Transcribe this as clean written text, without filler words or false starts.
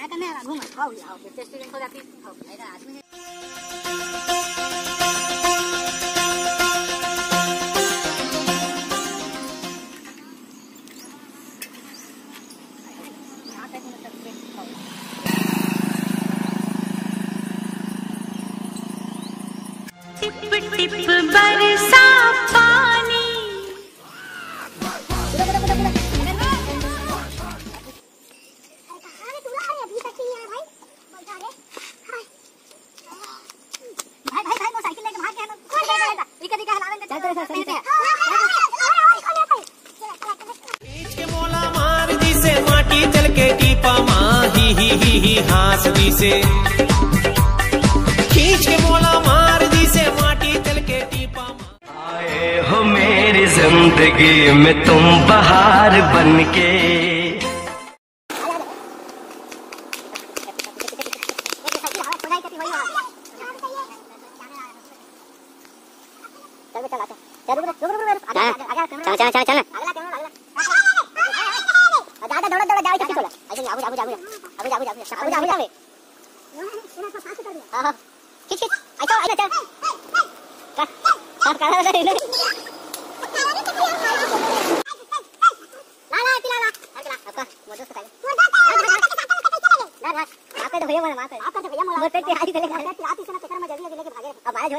करने घूम आओ आओ रेस्टोरेंट हो जाती आओ मेरा आदमी है टिप टिप बरसा पानी माटी चल के टीपा माँ ही हास दी से खींच के मोला मार दी से माटी चल के टीपा माँ। आए हो मेरी जिंदगी में तुम बहार बन के। चल दौड़ा दौड़ा जाओ किसी को ऐसे आबू आबू आबू आबू आबू आबू आबू आबू हां खींच खींच ऐसा आइना चल का ला ला आपका मोटो से ना आपका तो भैया मोला आपका तो भैया मोला मोटे पे हाथ चले आती से ना चक्कर में जल्दी लेके भागे अब आए जो